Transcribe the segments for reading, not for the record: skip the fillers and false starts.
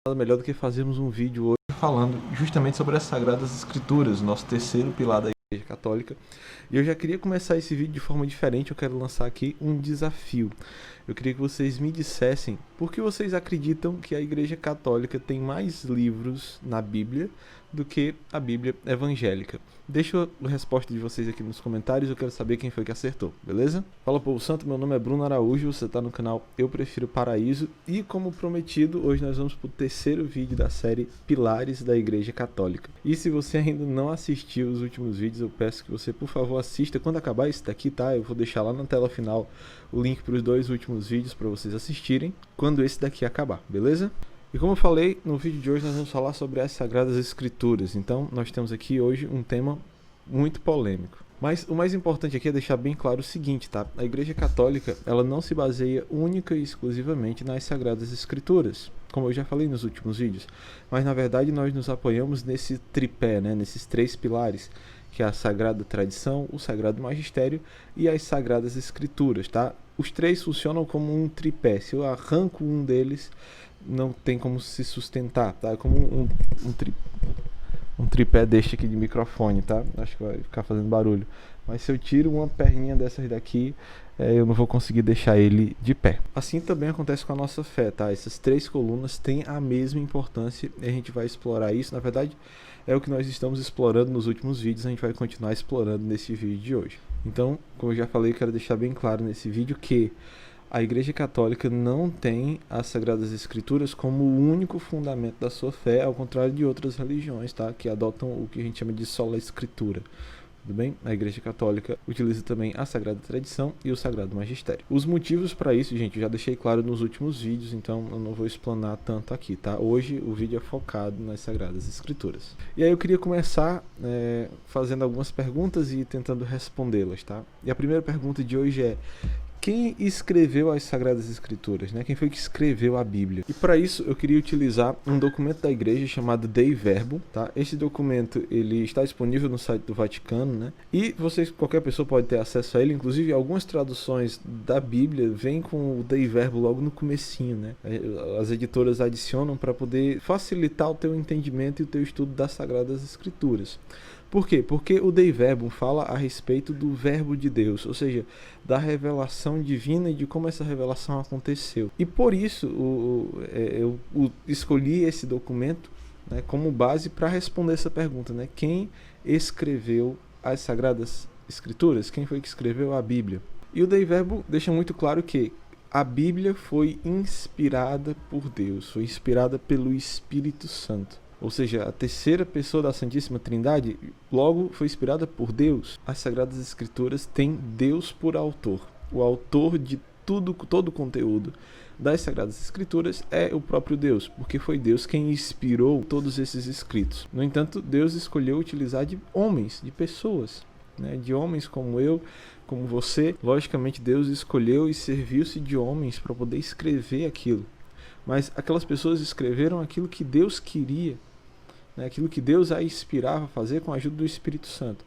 Nada melhor do que fazermos um vídeo hoje falando justamente sobre as Sagradas Escrituras, nosso terceiro pilar da Igreja Católica. E eu já queria começar esse vídeo de forma diferente. Eu quero lançar aqui um desafio. Eu queria que vocês me dissessem por que vocês acreditam que a Igreja Católica tem mais livros na Bíblia do que a Bíblia evangélica. Deixa a resposta de vocês aqui nos comentários, eu quero saber quem foi que acertou, beleza? Fala, povo santo, meu nome é Bruno Araújo, você está no canal Eu Prefiro Paraíso e, como prometido, hoje nós vamos para o terceiro vídeo da série Pilares da Igreja Católica. E se você ainda não assistiu os últimos vídeos, eu peço que você, por favor, assista quando acabar esse daqui, tá? Eu vou deixar lá na tela final o link para os dois últimos vídeos para vocês assistirem quando esse daqui acabar, beleza? E como eu falei, no vídeo de hoje nós vamos falar sobre as Sagradas Escrituras. Então, nós temos aqui hoje um tema muito polêmico. Mas o mais importante aqui é deixar bem claro o seguinte, tá? A Igreja Católica, ela não se baseia única e exclusivamente nas Sagradas Escrituras, como eu já falei nos últimos vídeos. Mas, na verdade, nós nos apoiamos nesse tripé, né? Nesses três pilares, que é a Sagrada Tradição, o Sagrado Magistério e as Sagradas Escrituras, tá? Os três funcionam como um tripé. Se eu arranco um deles, não tem como se sustentar, tá? É como um tripé deste aqui de microfone, tá? Acho que vai ficar fazendo barulho. Mas se eu tiro uma perninha dessas daqui, eu não vou conseguir deixar ele de pé. Assim também acontece com a nossa fé, tá? Essas três colunas têm a mesma importância e a gente vai explorar isso. Na verdade, é o que nós estamos explorando nos últimos vídeos, a gente vai continuar explorando nesse vídeo de hoje. Então, como eu já falei, eu quero deixar bem claro nesse vídeo que a Igreja Católica não tem as Sagradas Escrituras como o único fundamento da sua fé, ao contrário de outras religiões, tá? Que adotam o que a gente chama de sola Escritura. Tudo bem? A Igreja Católica utiliza também a Sagrada Tradição e o Sagrado Magistério. Os motivos para isso, gente, eu já deixei claro nos últimos vídeos, então eu não vou explanar tanto aqui, tá? Hoje o vídeo é focado nas Sagradas Escrituras. E aí eu queria começar fazendo algumas perguntas e tentando respondê-las, tá? E a primeira pergunta de hoje é: quem escreveu as Sagradas Escrituras, né? Quem foi que escreveu a Bíblia? E para isso eu queria utilizar um documento da igreja chamado Dei Verbum, tá? Esse documento ele está disponível no site do Vaticano, né? E qualquer pessoa pode ter acesso a ele. Inclusive algumas traduções da Bíblia vêm com o Dei Verbum logo no comecinho, né? As editoras adicionam para poder facilitar o teu entendimento e o teu estudo das Sagradas Escrituras. Por quê? Porque o Dei Verbum fala a respeito do Verbo de Deus, ou seja, da revelação divina e de como essa revelação aconteceu. E por isso eu escolhi esse documento, né, como base para responder essa pergunta, né? Quem escreveu as Sagradas Escrituras? Quem foi que escreveu a Bíblia? E o Dei Verbum deixa muito claro que a Bíblia foi inspirada por Deus, foi inspirada pelo Espírito Santo. Ou seja, a terceira pessoa da Santíssima Trindade logo foi inspirada por Deus. As Sagradas Escrituras têm Deus por autor. O autor de todo o conteúdo das Sagradas Escrituras é o próprio Deus, porque foi Deus quem inspirou todos esses escritos. No entanto, Deus escolheu utilizar de homens, de pessoas, né? De homens como eu, como você. Logicamente, Deus escolheu e serviu-se de homens para poder escrever aquilo. Mas aquelas pessoas escreveram aquilo que Deus queria, né? Aquilo que Deus a inspirava a fazer com a ajuda do Espírito Santo.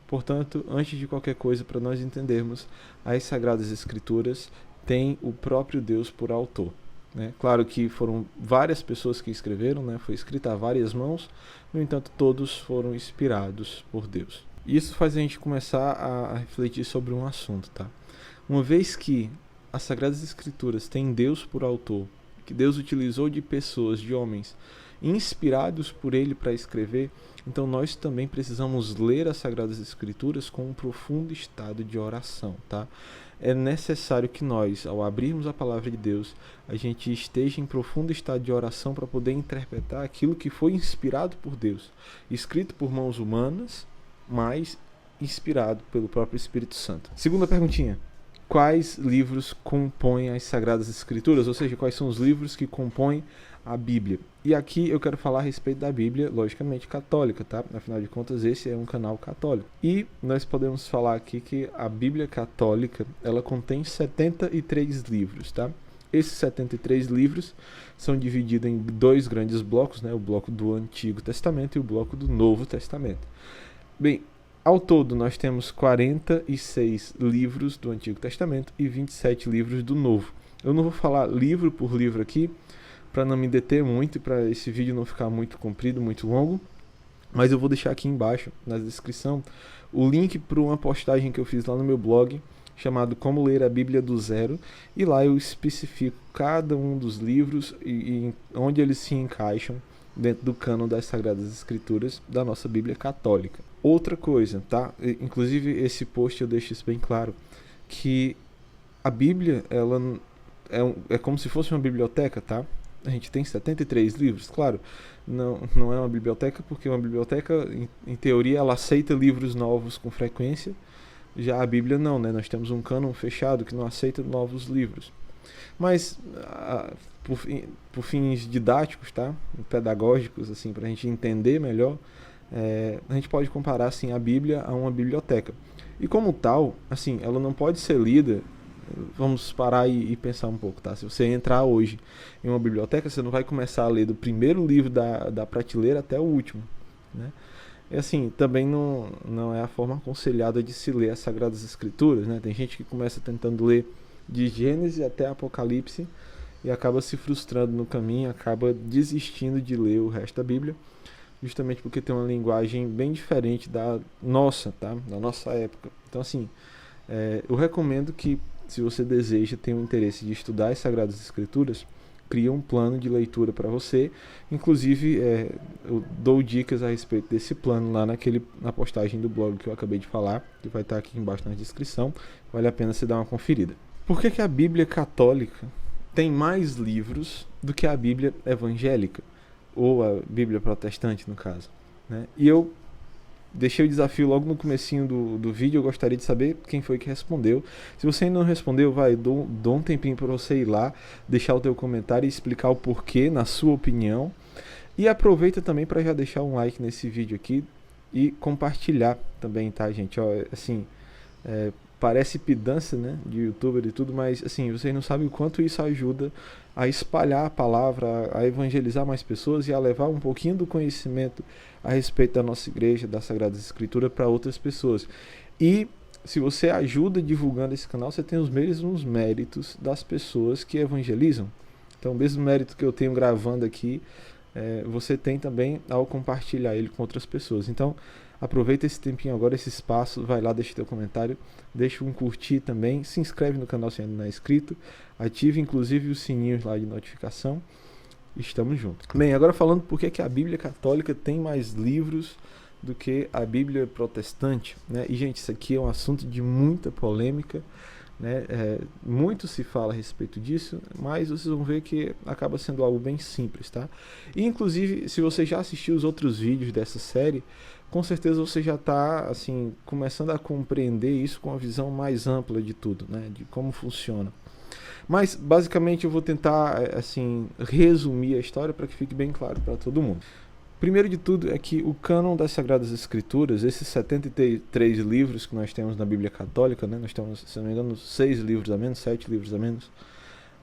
Portanto, antes de qualquer coisa, para nós entendermos, as Sagradas Escrituras têm o próprio Deus por autor, né? Claro que foram várias pessoas que escreveram, né? Foi escrita a várias mãos, no entanto, todos foram inspirados por Deus. E isso faz a gente começar a refletir sobre um assunto, tá? Uma vez que as Sagradas Escrituras têm Deus por autor, que Deus utilizou de pessoas, de homens, inspirados por Ele para escrever, então nós também precisamos ler as Sagradas Escrituras com um profundo estado de oração, tá? É necessário que nós, ao abrirmos a Palavra de Deus, a gente esteja em profundo estado de oração para poder interpretar aquilo que foi inspirado por Deus, escrito por mãos humanas, mas inspirado pelo próprio Espírito Santo. Segunda perguntinha: quais livros compõem as Sagradas Escrituras? Ou seja, quais são os livros que compõem a Bíblia? E aqui eu quero falar a respeito da Bíblia, logicamente católica, tá? Afinal de contas, esse é um canal católico. E nós podemos falar aqui que a Bíblia católica, ela contém 73 livros, tá? Esses 73 livros são divididos em dois grandes blocos, né? O bloco do Antigo Testamento e o bloco do Novo Testamento. Bem, ao todo, nós temos 46 livros do Antigo Testamento e 27 livros do Novo. Eu não vou falar livro por livro aqui, para não me deter muito e para esse vídeo não ficar muito comprido, muito longo, mas eu vou deixar aqui embaixo na descrição o link para uma postagem que eu fiz lá no meu blog chamado Como Ler a Bíblia do Zero, e lá eu especifico cada um dos livros e onde eles se encaixam dentro do cânon das Sagradas Escrituras da nossa Bíblia Católica. Outra coisa, tá? Inclusive esse post eu deixo isso bem claro, que a Bíblia, ela é como se fosse uma biblioteca, tá? A gente tem 73 livros, claro, não é uma biblioteca, porque uma biblioteca, em teoria, ela aceita livros novos com frequência. Já a Bíblia não, né? Nós temos um cânon fechado que não aceita novos livros. Mas, por fins didáticos, tá? Pedagógicos, assim, para a gente entender melhor, a gente pode comparar assim, a Bíblia a uma biblioteca. E como tal, assim, ela não pode ser lida. Vamos parar e pensar um pouco, tá? Se você entrar hoje em uma biblioteca, você não vai começar a ler do primeiro livro da prateleira até o último, né? E assim, também não é a forma aconselhada de se ler as Sagradas Escrituras, né? Tem gente que começa tentando ler de Gênesis até Apocalipse e acaba se frustrando no caminho, acaba desistindo de ler o resto da Bíblia, justamente porque tem uma linguagem bem diferente da nossa, tá? Da nossa época. Então assim, eu recomendo que, se você deseja, tem o interesse de estudar as Sagradas Escrituras, cria um plano de leitura para você. Inclusive, eu dou dicas a respeito desse plano lá na postagem do blog que eu acabei de falar, que vai estar aqui embaixo na descrição. Vale a pena você dar uma conferida. Por que a Bíblia Católica tem mais livros do que a Bíblia Evangélica? Ou a Bíblia Protestante, no caso, né? E eu deixei o desafio logo no comecinho do vídeo. Eu gostaria de saber quem foi que respondeu. Se você ainda não respondeu, dou um tempinho para você ir lá, deixar o teu comentário e explicar o porquê, na sua opinião. E aproveita também para já deixar um like nesse vídeo aqui e compartilhar também, tá, gente? Ó, assim, parece pedância, né, de youtuber e tudo, mas assim, vocês não sabem o quanto isso ajuda a espalhar a palavra, a evangelizar mais pessoas e a levar um pouquinho do conhecimento a respeito da nossa igreja, da Sagrada Escritura, para outras pessoas. E se você ajuda divulgando esse canal, você tem os mesmos méritos das pessoas que evangelizam. Então, o mesmo mérito que eu tenho gravando aqui, você tem também ao compartilhar ele com outras pessoas. Então, aproveita esse tempinho agora, esse espaço, vai lá, deixa teu comentário, deixa um curtir também, se inscreve no canal se ainda não é inscrito, ative inclusive os sininhos lá de notificação. Estamos juntos. Bem, agora falando por que a Bíblia Católica tem mais livros do que a Bíblia Protestante, né? E, gente, isso aqui é um assunto de muita polêmica, né? Muito se fala a respeito disso, mas vocês vão ver que acaba sendo algo bem simples, tá? E, inclusive, se você já assistiu os outros vídeos dessa série, com certeza você já está assim, começando a compreender isso com a visão mais ampla de tudo, né? De como funciona. Mas, basicamente, eu vou tentar assim, resumir a história para que fique bem claro para todo mundo. Primeiro de tudo é que o cânon das Sagradas Escrituras, esses 73 livros que nós temos na Bíblia Católica, né, nós temos, se não me engano, 6 livros a menos, 7 livros a menos,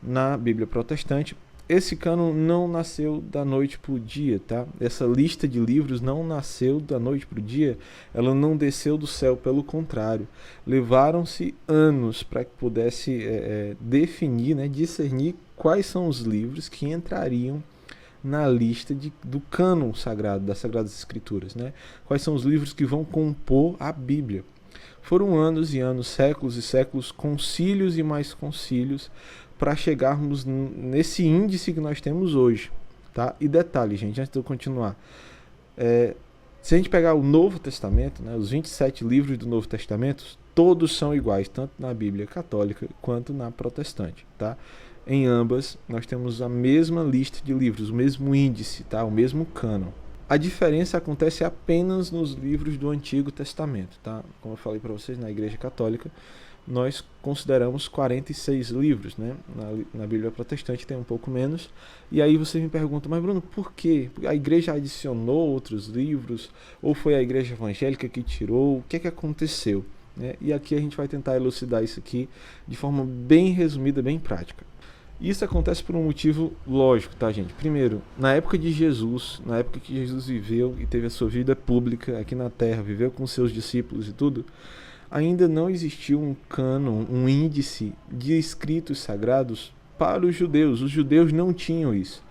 na Bíblia Protestante, esse cânon não nasceu da noite para o dia, tá? Essa lista de livros não nasceu da noite para o dia, ela não desceu do céu, pelo contrário. Levaram-se anos para que pudesse definir, né, discernir quais são os livros que entrariam na lista do cânon sagrado, das Sagradas Escrituras, né? Quais são os livros que vão compor a Bíblia. Foram anos e anos, séculos e séculos, concílios e mais concílios, para chegarmos nesse índice que nós temos hoje, tá? E detalhe, gente, antes de eu continuar, se a gente pegar o Novo Testamento, né, os 27 livros do Novo Testamento, todos são iguais, tanto na Bíblia Católica quanto na Protestante, tá? Em ambas, nós temos a mesma lista de livros, o mesmo índice, tá? O mesmo cânon. A diferença acontece apenas nos livros do Antigo Testamento, tá? Como eu falei para vocês, na Igreja Católica, nós consideramos 46 livros, né? Na Bíblia Protestante tem um pouco menos. E aí você me pergunta, mas Bruno, por quê? A igreja adicionou outros livros? Ou foi a igreja evangélica que tirou? O que é que aconteceu? E aqui a gente vai tentar elucidar isso aqui de forma bem resumida, bem prática. Isso acontece por um motivo lógico, tá, gente? Primeiro, na época de Jesus, na época que Jesus viveu e teve a sua vida pública aqui na Terra, viveu com seus discípulos e tudo, ainda não existia um cânon, um índice de escritos sagrados para os judeus. Os judeus não tinham isso.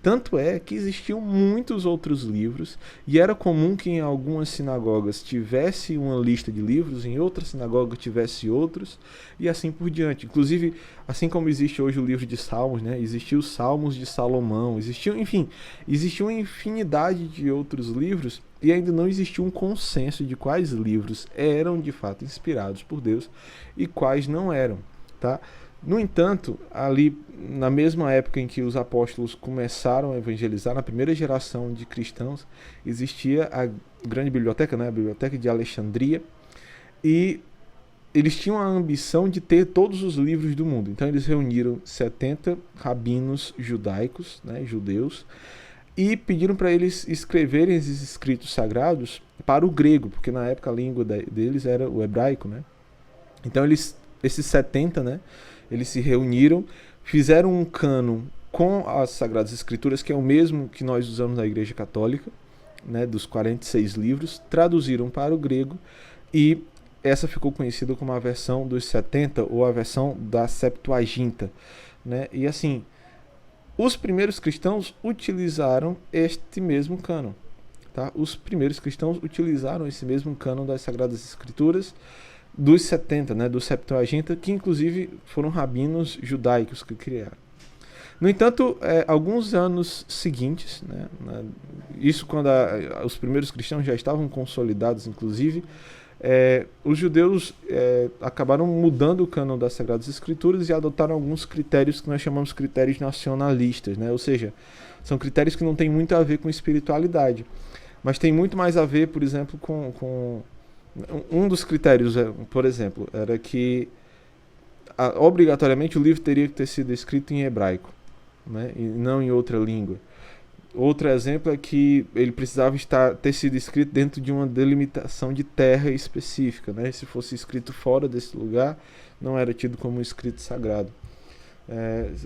Tanto é que existiam muitos outros livros, e era comum que em algumas sinagogas tivesse uma lista de livros, em outra sinagoga tivesse outros, e assim por diante. Inclusive, assim como existe hoje o livro de Salmos, né, existiam os Salmos de Salomão, existia uma infinidade de outros livros, e ainda não existia um consenso de quais livros eram de fato inspirados por Deus e quais não eram, tá? No entanto, ali na mesma época em que os apóstolos começaram a evangelizar, na primeira geração de cristãos, existia a grande biblioteca, né, a Biblioteca de Alexandria, e eles tinham a ambição de ter todos os livros do mundo. Então eles reuniram 70 rabinos judaicos, né, judeus, e pediram para eles escreverem esses escritos sagrados para o grego, porque na época a língua deles era o hebraico, né? Então esses 70, né, eles se reuniram, fizeram um cânon com as Sagradas Escrituras, que é o mesmo que nós usamos na Igreja Católica, né, dos 46 livros, traduziram para o grego, e essa ficou conhecida como a versão dos 70, ou a versão da Septuaginta, né? E assim, os primeiros cristãos utilizaram este mesmo cânon, tá? Os primeiros cristãos utilizaram esse mesmo cânon das Sagradas Escrituras, dos 70, né, do Septuaginta, que inclusive foram rabinos judaicos que criaram. No entanto, alguns anos seguintes, né, isso quando os primeiros cristãos já estavam consolidados, inclusive, os judeus acabaram mudando o cânon das Sagradas Escrituras e adotaram alguns critérios que nós chamamos de critérios nacionalistas, né? Ou seja, são critérios que não têm muito a ver com espiritualidade, mas tem muito mais a ver, por exemplo, com um dos critérios, por exemplo, era que obrigatoriamente o livro teria que ter sido escrito em hebraico, né, e não em outra língua. Outro exemplo é que ele precisava ter sido escrito dentro de uma delimitação de terra específica, né? Se fosse escrito fora desse lugar, não era tido como escrito sagrado.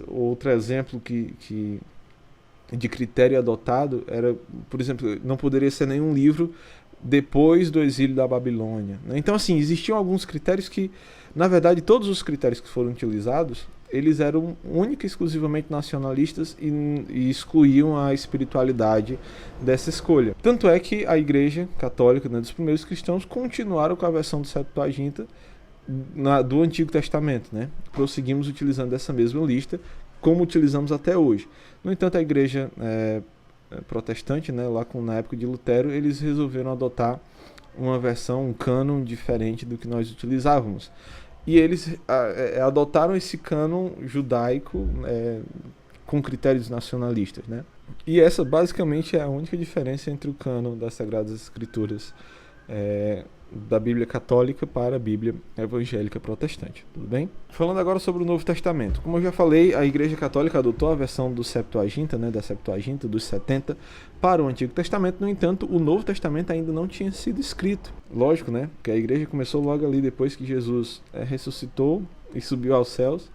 Outro exemplo de critério adotado era, por exemplo, não poderia ser nenhum livro depois do exílio da Babilônia, né? Então, assim, existiam alguns critérios que, na verdade, todos os critérios que foram utilizados, eles eram única e exclusivamente nacionalistas e excluíam a espiritualidade dessa escolha. Tanto é que a Igreja Católica, né, dos primeiros cristãos, continuaram com a versão do Septuaginta do Antigo Testamento, né? Prosseguimos utilizando essa mesma lista, como utilizamos até hoje. No entanto, a Igreja protestante, né, lá na época de Lutero, eles resolveram adotar uma versão, um cânon diferente do que nós utilizávamos. E eles adotaram esse cânon judaico com critérios nacionalistas, né? E essa basicamente é a única diferença entre o cânon das Sagradas Escrituras da Bíblia Católica para a Bíblia Evangélica Protestante, tudo bem? Falando agora sobre o Novo Testamento. Como eu já falei, a Igreja Católica adotou a versão do Septuaginta, né, da Septuaginta, dos 70, para o Antigo Testamento. No entanto, o Novo Testamento ainda não tinha sido escrito. Lógico, né? Porque a Igreja começou logo ali depois que Jesus ressuscitou e subiu aos céus.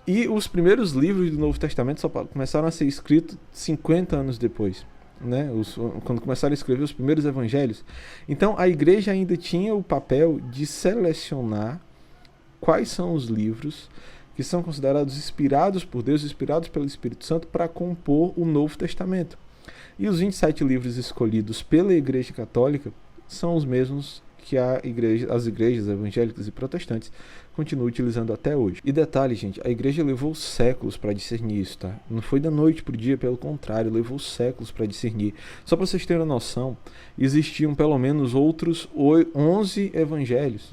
E os primeiros livros do Novo Testamento só começaram a ser escritos 50 anos depois, né? Quando começaram a escrever os primeiros evangelhos. Então a igreja ainda tinha o papel de selecionar quais são os livros que são considerados inspirados por Deus, inspirados pelo Espírito Santo, para compor o Novo Testamento. E os 27 livros escolhidos pela Igreja Católica são os mesmos que as igrejas evangélicas e protestantes continuam utilizando até hoje. E detalhe, gente, a igreja levou séculos para discernir isso, tá? Não foi da noite para o dia, pelo contrário, levou séculos para discernir. Só para vocês terem uma noção, existiam pelo menos outros 11 evangelhos.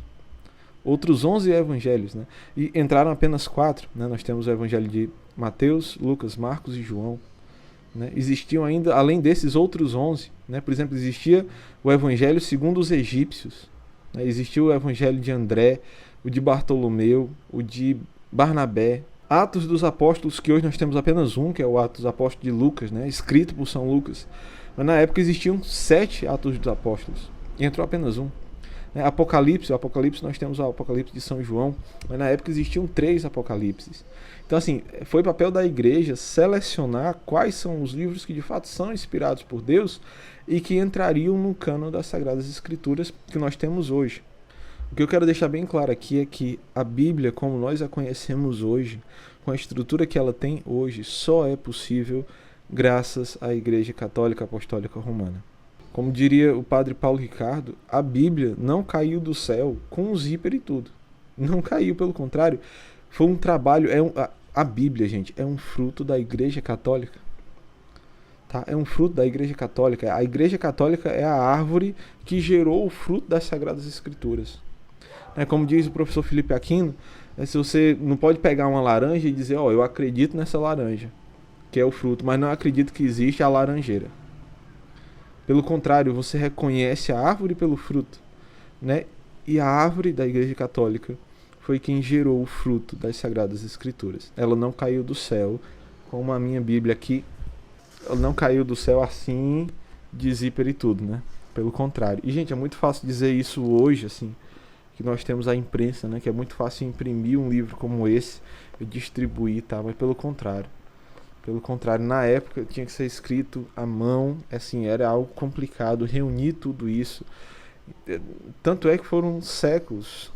Outros 11 evangelhos, né? E entraram apenas 4, né? Nós temos o evangelho de Mateus, Lucas, Marcos e João, né? Existiam ainda, além desses, outros 11, né? Por exemplo, existia o evangelho segundo os egípcios, né? Existia o evangelho de André, o de Bartolomeu, o de Barnabé. Atos dos Apóstolos, que hoje nós temos apenas um, que é o Atos dos Apóstolos de Lucas, né? Escrito por São Lucas. Mas na época existiam 7 Atos dos Apóstolos e entrou apenas um. Apocalipse, o Apocalipse, nós temos o Apocalipse de São João, mas na época existiam 3 Apocalipses. Então, assim, foi papel da igreja selecionar quais são os livros que de fato são inspirados por Deus e que entrariam no cânon das Sagradas Escrituras que nós temos hoje. O que eu quero deixar bem claro aqui é que a Bíblia, como nós a conhecemos hoje, com a estrutura que ela tem hoje, só é possível graças à Igreja Católica Apostólica Romana. Como diria o padre Paulo Ricardo, a Bíblia não caiu do céu com o zíper e tudo. Não caiu, pelo contrário, foi um trabalho, a Bíblia, gente, é um fruto da Igreja Católica. Tá? É um fruto da Igreja Católica. A Igreja Católica é a árvore que gerou o fruto das Sagradas Escrituras. Como diz o professor Felipe Aquino, se você não pode pegar uma laranja e dizer, eu acredito nessa laranja, que é o fruto, mas não acredito que existe a laranjeira. Pelo contrário, você reconhece a árvore pelo fruto, né? E a árvore da Igreja Católica foi quem gerou o fruto das Sagradas Escrituras. Ela não caiu do céu, como a minha Bíblia aqui, ela não caiu do céu assim, de zíper e tudo, né? Pelo contrário. E, gente, é muito fácil dizer isso hoje, assim, que nós temos a imprensa, né? Que é muito fácil imprimir um livro como esse e distribuir, tá? Mas pelo contrário. Pelo contrário, na época tinha que ser escrito à mão, assim, era algo complicado reunir tudo isso. Tanto é que foram séculos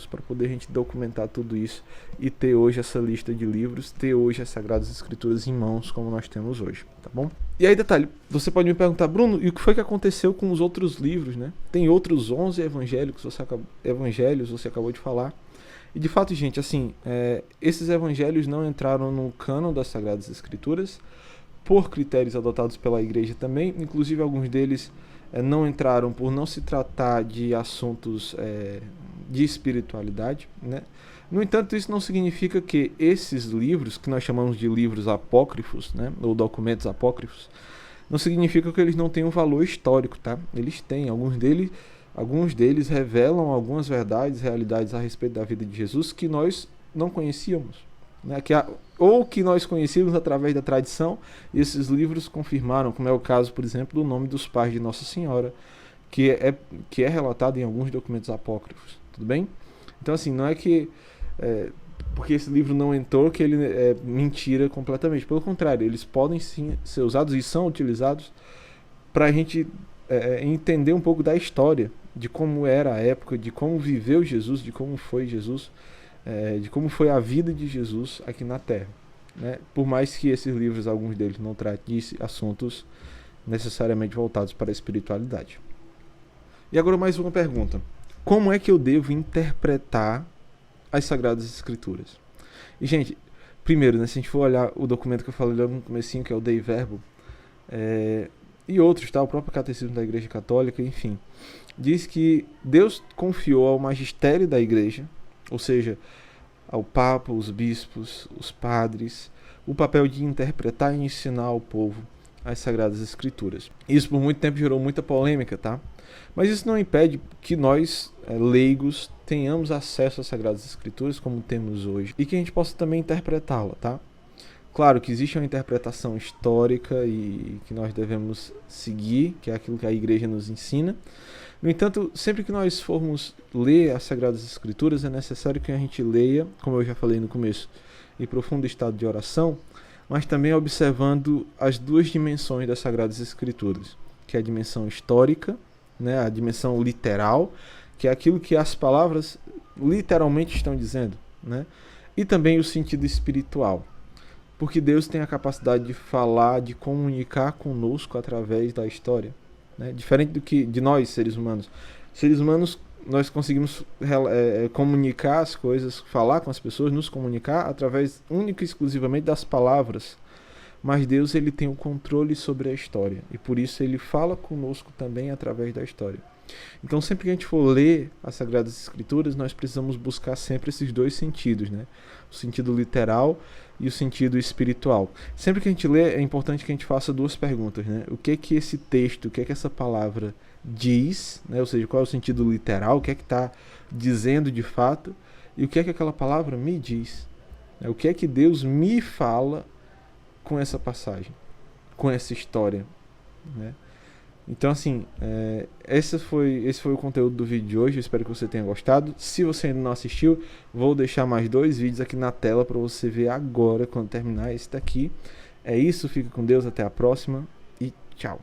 para poder a gente documentar tudo isso e ter hoje essa lista de livros, ter hoje as Sagradas Escrituras em mãos como nós temos hoje, tá bom? E aí, detalhe, você pode me perguntar, Bruno, e o que foi que aconteceu com os outros livros, né? Tem outros 11 evangelhos, você acabou de falar. E de fato, gente, assim, esses evangelhos não entraram no cânon das Sagradas Escrituras por critérios adotados pela Igreja também, inclusive alguns deles não entraram por não se tratar de assuntos de espiritualidade, né? No entanto, isso não significa que esses livros, que nós chamamos de livros apócrifos, né, ou documentos apócrifos, não significa que eles não tenham valor histórico, tá? Eles têm, alguns deles revelam algumas verdades, realidades a respeito da vida de Jesus que nós não conhecíamos, né? Ou que nós conhecíamos através da tradição, e esses livros confirmaram, como é o caso, por exemplo, do nome dos pais de Nossa Senhora, que é relatado em alguns documentos apócrifos, tudo bem? Então, assim, não é que porque esse livro não entrou que ele é mentira completamente, pelo contrário, eles podem sim ser usados e são utilizados para a gente entender um pouco da história, de como era a época, de como viveu Jesus, de como foi Jesus, de como foi a vida de Jesus aqui na Terra, né? Por mais que esses livros, alguns deles, não tratem assuntos necessariamente voltados para a espiritualidade. E agora mais uma pergunta. Como é que eu devo interpretar as Sagradas Escrituras? E, gente, primeiro, né, se a gente for olhar o documento que eu falei logo no comecinho, que é o Dei Verbum, e outros, tá? O próprio Catecismo da Igreja Católica, enfim, diz que Deus confiou ao magistério da Igreja, ou seja, ao Papa, os bispos, os padres, o papel de interpretar e ensinar ao povo as Sagradas Escrituras. Isso por muito tempo gerou muita polêmica, tá? Mas isso não impede que nós, leigos, tenhamos acesso às Sagradas Escrituras como temos hoje e que a gente possa também interpretá-la, tá? Claro que existe uma interpretação histórica e que nós devemos seguir, que é aquilo que a Igreja nos ensina. No entanto, sempre que nós formos ler as Sagradas Escrituras, é necessário que a gente leia, como eu já falei no começo, em profundo estado de oração, mas também observando as duas dimensões das Sagradas Escrituras, que é a dimensão histórica, né, a dimensão literal, que é aquilo que as palavras literalmente estão dizendo, né, e também o sentido espiritual, porque Deus tem a capacidade de falar, de comunicar conosco através da história, né, diferente do que de nós, seres humanos. Seres humanos, nós conseguimos comunicar as coisas, falar com as pessoas, nos comunicar através única e exclusivamente das palavras. Mas Deus, ele tem o controle sobre a história e por isso ele fala conosco também através da história. Então, sempre que a gente for ler as Sagradas Escrituras, nós precisamos buscar sempre esses dois sentidos, né? O sentido literal e o sentido espiritual. Sempre que a gente lê, é importante que a gente faça duas perguntas, né? O que é que esse texto, o que é que essa palavra diz, né? Ou seja, qual é o sentido literal, o que é que está dizendo de fato, e o que é que aquela palavra me diz, né? O que é que Deus me fala com essa passagem, com essa história, né? Então, assim, esse foi o conteúdo do vídeo de hoje. Eu espero que você tenha gostado. Se você ainda não assistiu, vou deixar mais 2 vídeos aqui na tela para você ver agora, quando terminar esse daqui. É isso, fica com Deus, até a próxima e tchau.